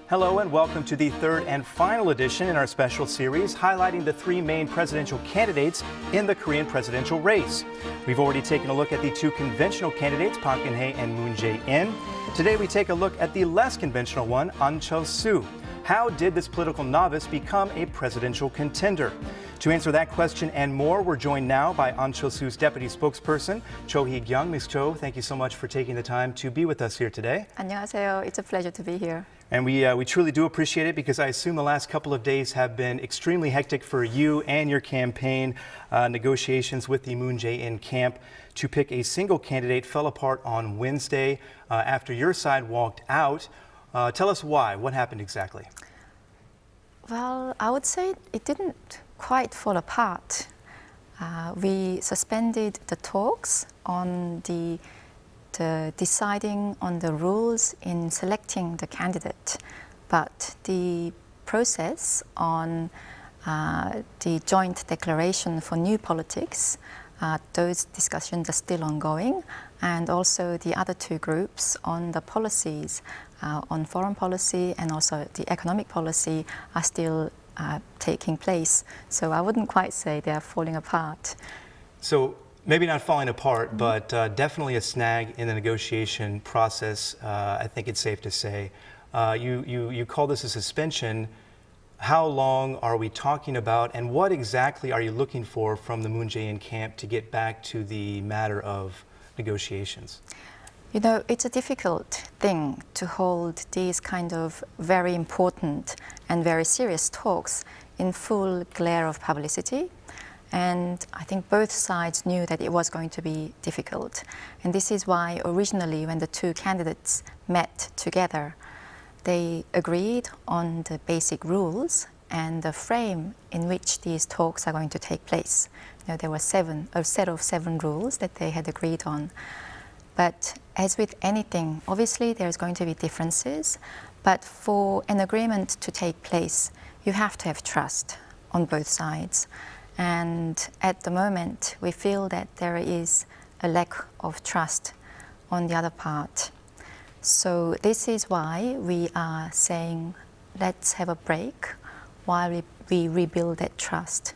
Hello and welcome to the third and final edition in our special series highlighting the three main presidential candidates in the Korean presidential race. We've already taken a look at the two conventional candidates, Park Geun-hye and Moon Jae-in. Today we take a look at the less conventional one, Ahn Cheol-soo. How did this political novice become a presidential contender? To answer that question and more, we're joined now by Ahn Cheol-soo's deputy spokesperson, Cho Hee-kyoung. Ms. Cho, thank you so much for taking the time to be with us here today. 안녕하세요. It's a pleasure to be here. And we truly do appreciate it because I assume the last couple of days have been extremely hectic for you and your campaign. Negotiations with the Moon Jae-in camp to pick a single candidate fell apart on Wednesday after your side walked out. Tell us why. What happened exactly? Well, I would say it didn't quite fall apart. We suspended the talks on the deciding on the rules in selecting the candidate, but the process on the joint declaration for new politics, those discussions are still ongoing, and also the other two groups on the policies, on foreign policy and also the economic policy are still taking place. So I wouldn't quite say they are falling apart. So maybe not falling apart, but definitely a snag in the negotiation process, I think it's safe to say. You call this a suspension. How long are we talking about, and what exactly are you looking for from the Moon Jae-in camp to get back to the matter of negotiations? You know, it's a difficult thing to hold these kind of very important and very serious talks in full glare of publicity. And I think both sides knew that it was going to be difficult. And this is why originally when the two candidates met together, they agreed on the basic rules and the frame in which these talks are going to take place. You know, there were a set of 7 rules that they had agreed on. But as with anything, obviously there's going to be differences, but for an agreement to take place, you have to have trust on both sides. And at the moment, we feel that there is a lack of trust on the other part. So this is why we are saying, let's have a break while we rebuild that trust.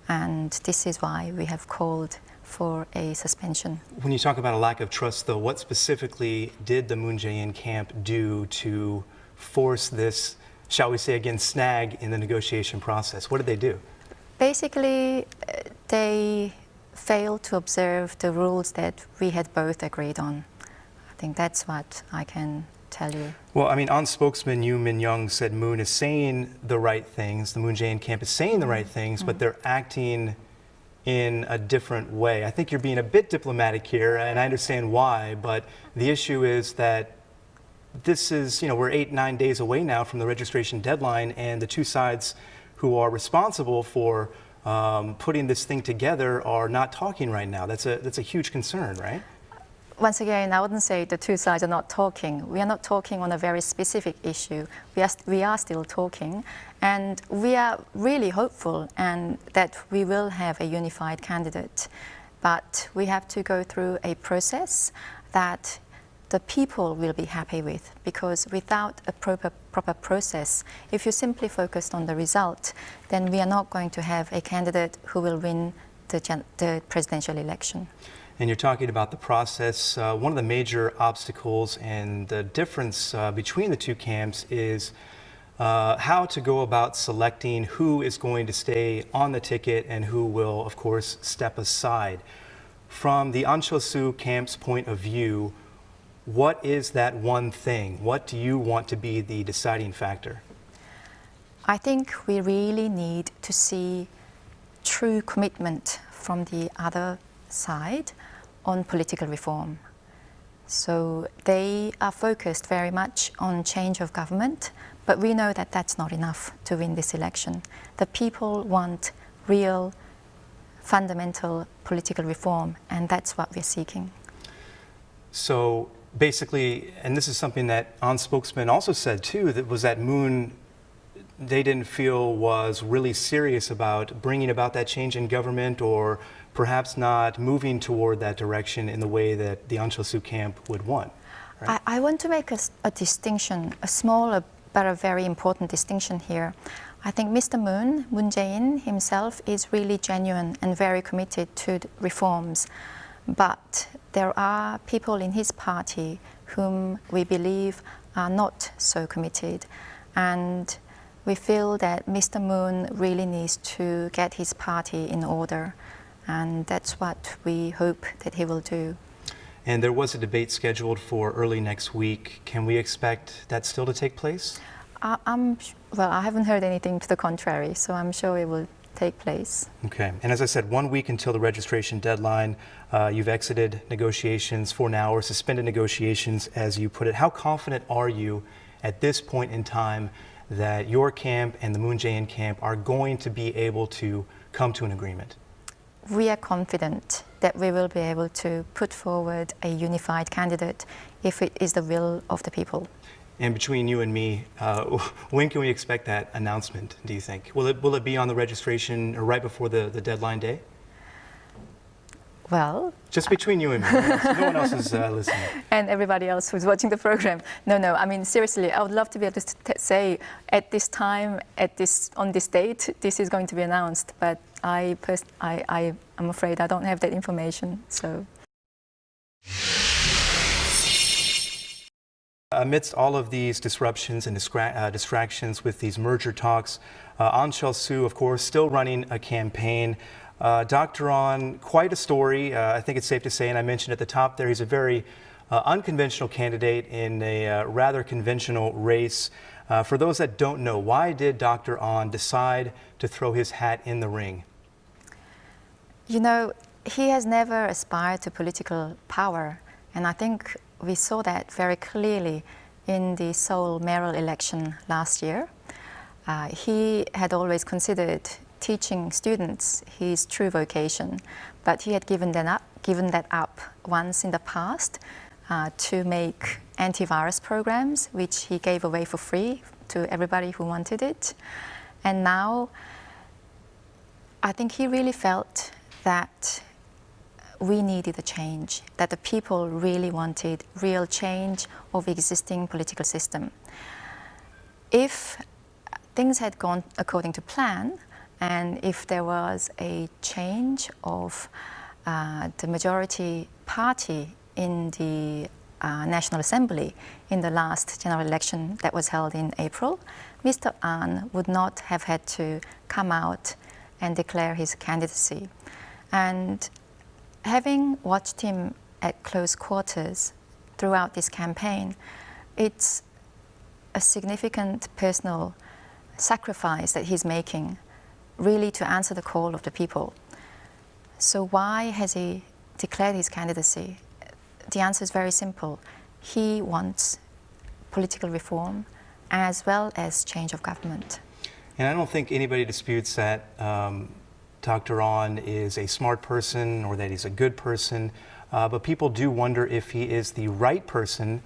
And this is why we have called for a suspension. When you talk about a lack of trust, though, what specifically did the Moon Jae-in camp do to force this, shall we say again, snag in the negotiation process? What did they do? Basically, they failed to observe the rules that we had both agreed on. I think that's what I can tell you. Well, I mean, on spokesman Yoo Min-young said Moon is saying the right things, the Moon Jae-in camp is saying the right things, but they're acting in a different way. I think you're being a bit diplomatic here, and I understand why, but the issue is that this is, we're 8-9 days away now from the registration deadline, and the two sides who are responsible for putting this thing together are not talking right now. That's a huge concern, right? Once again, I wouldn't say the two sides are not talking. We are not talking on a very specific issue. We are still talking, and we are really hopeful and that we will have a unified candidate. But we have to go through a process that the people will be happy with, because without a proper process, if you simply focused on the result, then we are not going to have a candidate who will win the presidential election. And you're talking about the process. One of the major obstacles and the difference between the two camps is how to go about selecting who is going to stay on the ticket and who will, of course, step aside. From the Ahn Cheol-soo camp's point of view, what is that one thing? What do you want to be the deciding factor? I think we really need to see true commitment from the other side on political reform. So they are focused very much on change of government, but we know that that's not enough to win this election. The people want real, fundamental political reform, and that's what we're seeking. So basically, and this is something that Ahn's spokesman also said too, that Moon, they didn't feel was really serious about bringing about that change in government, or perhaps not moving toward that direction in the way that the Ahn Cheol-soo camp would want. Right? I want to make a distinction, a smaller but a very important distinction here. I think Mr. Moon Jae-in himself is really genuine and very committed to the reforms. But there are people in his party whom we believe are not so committed. And we feel that Mr. Moon really needs to get his party in order. And that's what we hope that he will do. And there was a debate scheduled for early next week. Can we expect that still to take place? Well, I haven't heard anything to the contrary, so I'm sure it will take place. Okay. And as I said, 1 week until the registration deadline, you've exited negotiations for now, or suspended negotiations, as you put it. How confident are you at this point in time that your camp and the Moon Jae-in camp are going to be able to come to an agreement? We are confident that we will be able to put forward a unified candidate if it is the will of the people. And between you and me, when can we expect that announcement, do you think? Will it be on the registration or right before the deadline day? Well, just between you and me. No one else is listening. And everybody else who's watching the program. No, I mean, seriously, I would love to be able to say at this time, on this date, this is going to be announced. But I'm afraid I don't have that information. So. Amidst all of these disruptions and distractions with these merger talks, Ahn Cheol-soo, of course, still running a campaign. Dr. Ahn, quite a story, I think it's safe to say, and I mentioned at the top there, he's a very unconventional candidate in a rather conventional race. For those that don't know, why did Dr. Ahn decide to throw his hat in the ring? You know, he has never aspired to political power, and I think we saw that very clearly in the Seoul mayoral election last year. He had always considered teaching students his true vocation, but he had given that up once in the past to make antivirus programs, which he gave away for free to everybody who wanted it. And now I think he really felt that we needed a change, that the people really wanted real change of the existing political system. If things had gone according to plan, and if there was a change of the majority party in the National Assembly in the last general election that was held in April, Mr. Ahn would not have had to come out and declare his candidacy. And having watched him at close quarters throughout this campaign, it's a significant personal sacrifice that he's making, really to answer the call of the people. So why has he declared his candidacy? The answer is very simple. He wants political reform as well as change of government. And I don't think anybody disputes that Dr. Ahn is a smart person or that he's a good person, but people do wonder if he is the right person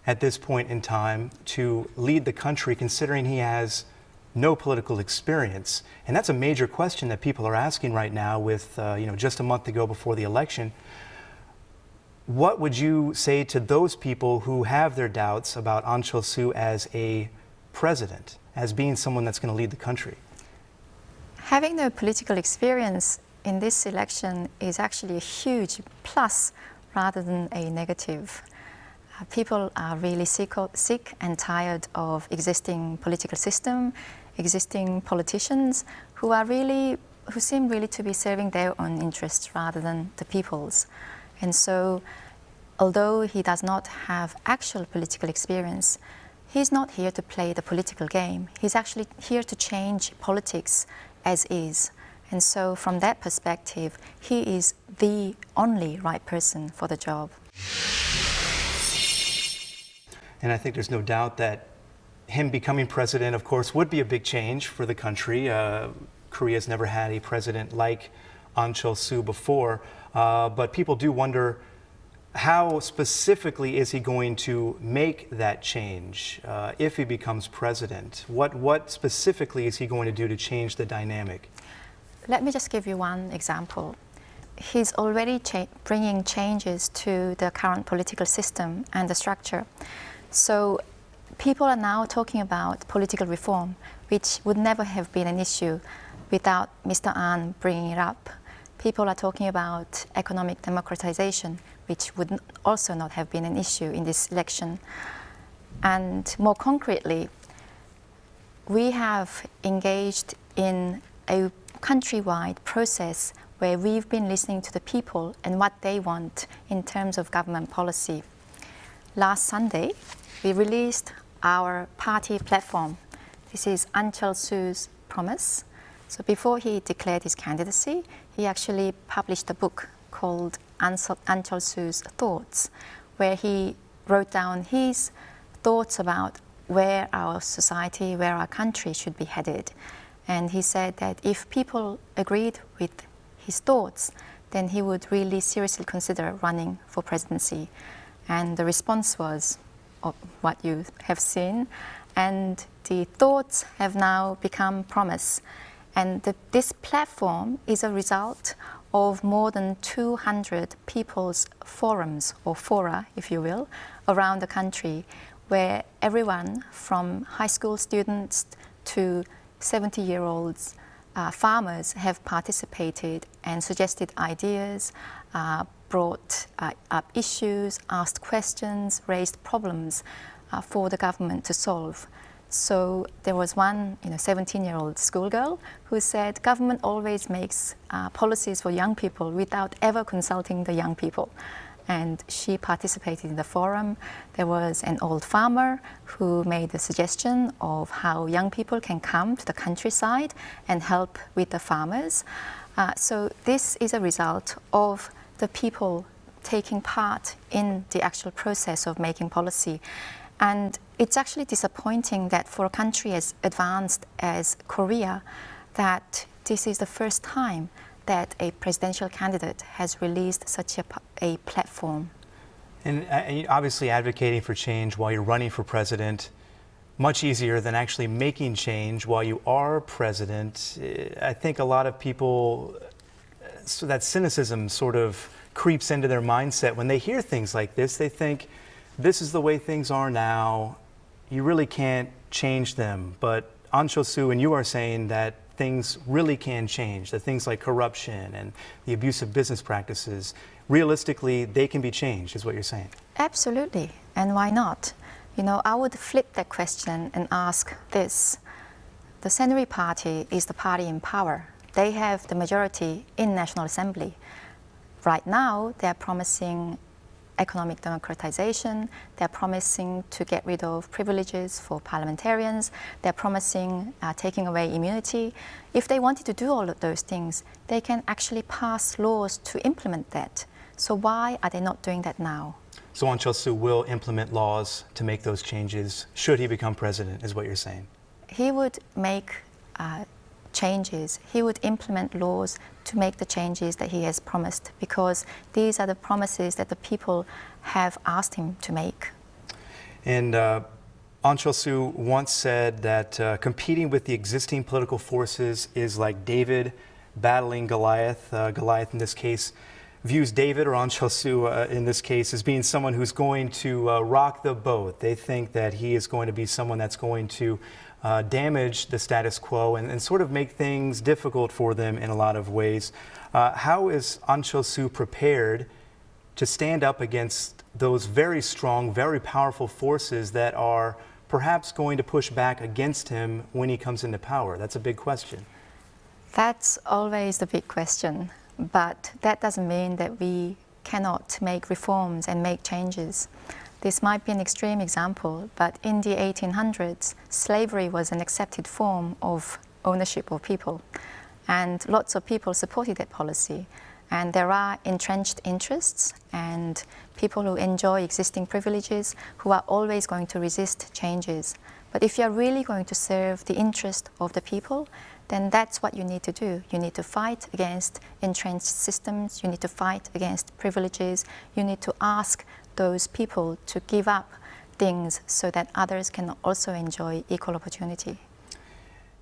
at this point in time to lead the country, considering he has no political experience. And that's a major question that people are asking right now with just a month to go before the election. What would you say to those people who have their doubts about Ahn Cheol-soo as a president, as being someone that's going to lead the country? Having no political experience in this election is actually a huge plus rather than a negative. People are really sick and tired of existing political system, existing politicians who seem really to be serving their own interests rather than the people's. And so, although he does not have actual political experience, he's not here to play the political game. He's actually here to change politics as is. And so, from that perspective, he is the only right person for the job. And I think there's no doubt that him becoming president, of course, would be a big change for the country. Korea's never had a president like Ahn Cheol-soo before, but people do wonder how specifically is he going to make that change if he becomes president? What specifically is he going to do to change the dynamic? Let me just give you one example. He's already bringing changes to the current political system and the structure. So people are now talking about political reform, which would never have been an issue without Mr. Ahn bringing it up. People are talking about economic democratization, which would also not have been an issue in this election. And more concretely, we have engaged in a countrywide process where we've been listening to the people and what they want in terms of government policy. Last Sunday, we released our party platform. This is Ahn Cheol-soo's promise. So before he declared his candidacy, he actually published a book called Ahn Cheol-soo's Thoughts, where he wrote down his thoughts about where our society, where our country should be headed. And he said that if people agreed with his thoughts, then he would really seriously consider running for presidency. And the response was what you have seen. And the thoughts have now become promise. And this platform is a result of more than 200 people's forums, or fora, if you will, around the country, where everyone from high school students to 70-year-olds, farmers have participated and suggested ideas, brought up issues, asked questions, raised problems for the government to solve. So there was one 17-year-old schoolgirl who said government always makes policies for young people without ever consulting the young people. And she participated in the forum. There was an old farmer who made a suggestion of how young people can come to the countryside and help with the farmers. So this is a result of the people taking part in the actual process of making policy. And it's actually disappointing that for a country as advanced as Korea, that this is the first time that a presidential candidate has released such a platform. And obviously advocating for change while you're running for president, much easier than actually making change while you are president. I think a lot of people, so that cynicism sort of creeps into their mindset. When they hear things like this, they think, this is the way things are now. You really can't change them. But Ahn Cheol-soo, and you are saying that things really can change, that things like corruption and the abuse of business practices, realistically, they can be changed, is what you're saying. Absolutely, and why not? I would flip that question and ask this. The Saenuri Party is the party in power. They have the majority in National Assembly. Right now, they're promising economic democratization, they're promising to get rid of privileges for parliamentarians, they're promising taking away immunity. If they wanted to do all of those things, they can actually pass laws to implement that. So why are they not doing that now? So Ahn Cheol-soo will implement laws to make those changes should he become president, is what you're saying? He would make changes. He would implement laws to make the changes that he has promised, because these are the promises that the people have asked him to make. And Ahn Cheol-soo once said that competing with the existing political forces is like David battling Goliath. Goliath, in this case, views David, or Ahn Cheol-soo in this case, as being someone who's going to rock the boat. They think that he is going to be someone that's going to damage the status quo and sort of make things difficult for them in a lot of ways. How is Ahn Cheol-soo prepared to stand up against those very strong, very powerful forces that are perhaps going to push back against him when he comes into power? That's a big question. That's always the big question. But that doesn't mean that we cannot make reforms and make changes. This might be an extreme example, but in the 1800s, slavery was an accepted form of ownership of people. And lots of people supported that policy. And there are entrenched interests and people who enjoy existing privileges who are always going to resist changes. But if you're really going to serve the interest of the people, then that's what you need to do. You need to fight against entrenched systems. You need to fight against privileges. You need to ask those people to give up things so that others can also enjoy equal opportunity.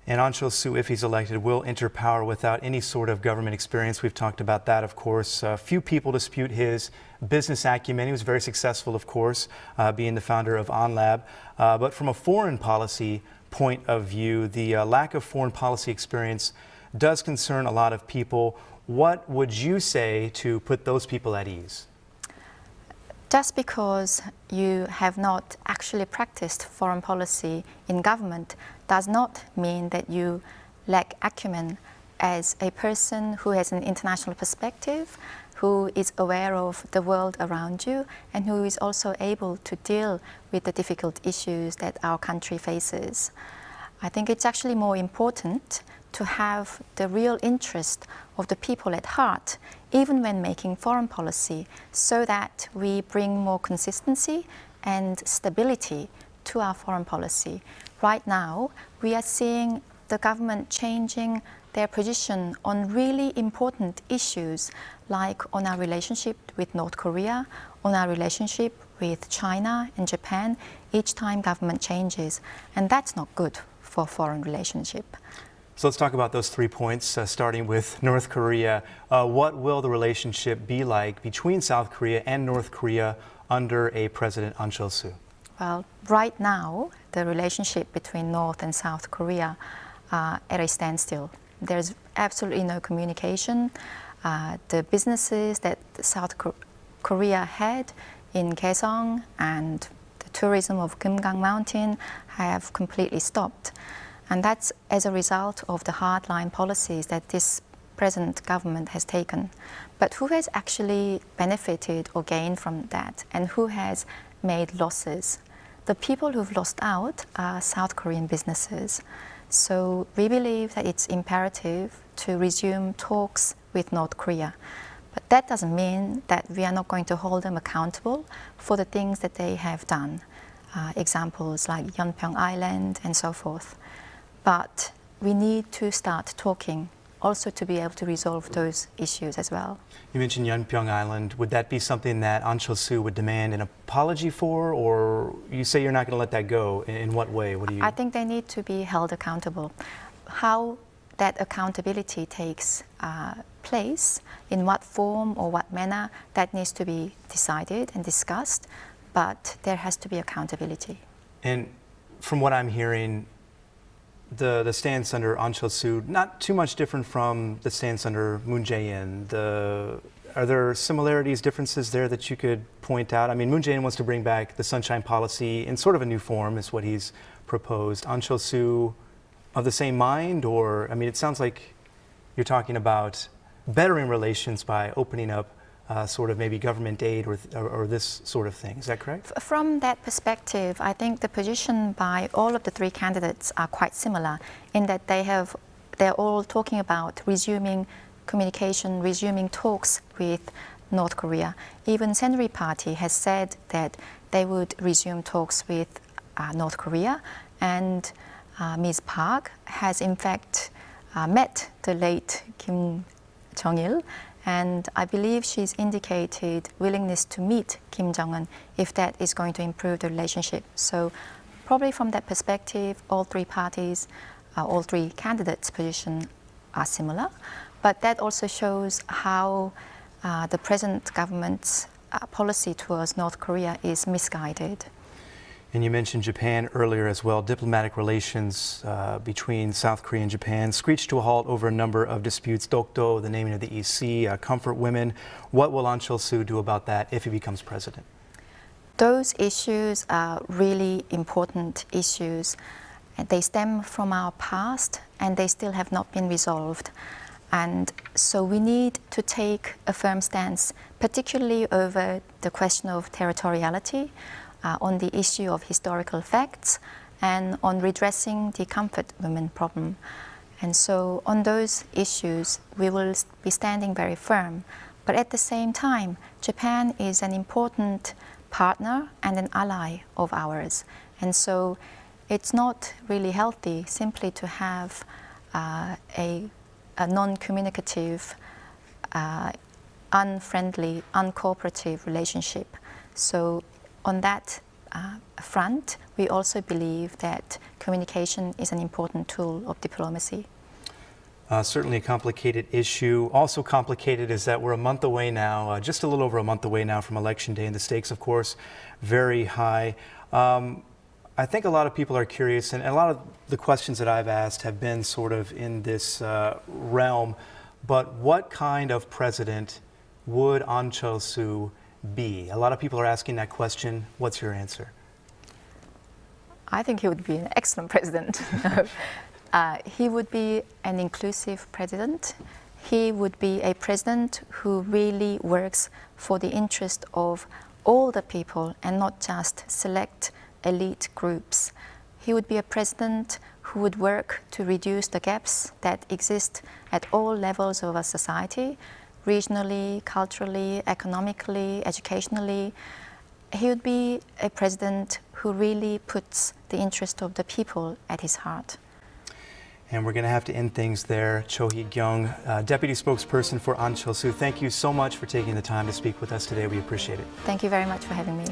And Ahn Cheol-soo, if he's elected, will enter power without any sort of government experience. We've talked about that, of course. Few people dispute his business acumen. He was very successful, of course, being the founder of Ahn Lab. But from a foreign policy point of view, the lack of foreign policy experience does concern a lot of people. What would you say to put those people at ease? Just because you have not actually practiced foreign policy in government does not mean that you lack acumen as a person who has an international perspective, who is aware of the world around you, and who is also able to deal with the difficult issues that our country faces. I think it's actually more important to have the real interest of the people at heart, even when making foreign policy, so that we bring more consistency and stability to our foreign policy. Right now, we are seeing the government changing their position on really important issues, like on our relationship with North Korea, on our relationship with China and Japan, each time government changes. And that's not good for foreign relationship. So let's talk about those 3 points, starting with North Korea. What will the relationship be like between South Korea and North Korea under a President Ahn Cheol-soo? Well, right now, the relationship between North and South Korea are at a standstill. There's absolutely no communication. The businesses that South Korea had in Kaesong and the tourism of Kumgang Mountain have completely stopped. And that's as a result of the hardline policies that this present government has taken. But who has actually benefited or gained from that, and who has made losses? The people who've lost out are South Korean businesses. So we believe that it's imperative to resume talks with North Korea. But that doesn't mean that we are not going to hold them accountable for the things that they have done. Examples like Yeonpyeong Island and so forth. But we need to start talking also to be able to resolve those issues as well. You mentioned Yeonpyeong Island. Would that be something that Ahn Cheol-soo would demand an apology for, or you say you're not going to let that go? In what way? What do you? I think they need to be held accountable. How that accountability takes place, in what form or what manner, that needs to be decided and discussed, but there has to be accountability. And from what I'm hearing, the stance under Ahn Cheol-soo, not too much different from the stance under Moon Jae-in. Are there similarities, differences there that you could point out? I mean, Moon Jae-in wants to bring back the Sunshine Policy in sort of a new form, is what he's proposed. Ahn Cheol-soo of the same mind, or, I mean, it sounds like you're talking about bettering relations by opening up sort of maybe government aid or this sort of thing. Is that correct? From that perspective, I think the position by all of the 3 candidates are quite similar in that they're all talking about resuming communication, resuming talks with North Korea. Even Saenuri Party has said that they would resume talks with North Korea, and Ms. Park has in fact met the late Kim Jong-il, and I believe she's indicated willingness to meet Kim Jong-un if that is going to improve the relationship. So probably from that perspective, all 3 parties, all 3 candidates' position are similar. But that also shows how the present government's policy towards North Korea is misguided. And you mentioned Japan earlier as well. Diplomatic relations between South Korea and Japan screeched to a halt over a number of disputes. Dokdo, the naming of the EC, comfort women. What will Ahn Cheol-soo do about that if he becomes president? Those issues are really important issues. They stem from our past, and they still have not been resolved. And so we need to take a firm stance, particularly over the question of territoriality, on the issue of historical facts, and on redressing the comfort women problem. And so on those issues, we will be standing very firm. But at the same time, Japan is an important partner and an ally of ours. And so it's not really healthy simply to have a non-communicative, unfriendly, uncooperative relationship. So on that front, we also believe that communication is an important tool of diplomacy. Certainly a complicated issue. Also complicated is that we're a month away now, just a little over a month away now from Election Day, and the stakes, of course, very high. I think a lot of people are curious, and a lot of the questions that I've asked have been sort of in this realm, but what kind of president would Ahn Cheol-soo be? A lot of people are asking that question. What's your answer? I think he would be an excellent president. He would be an inclusive president. He would be a president who really works for the interest of all the people and not just select elite groups. He would be a president who would work to reduce the gaps that exist at all levels of our society, regionally, culturally, economically, educationally. He would be a president who really puts the interest of the people at his heart. And we're going to have to end things there. Cho Hee-kyoung, Deputy Spokesperson for Ahn Cheol-soo, thank you so much for taking the time to speak with us today. We appreciate it. Thank you very much for having me.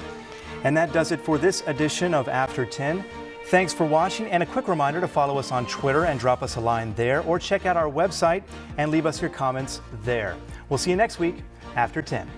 And that does it for this edition of After 10. Thanks for watching, and a quick reminder to follow us on Twitter and drop us a line there, or check out our website and leave us your comments there. We'll see you next week, After 10.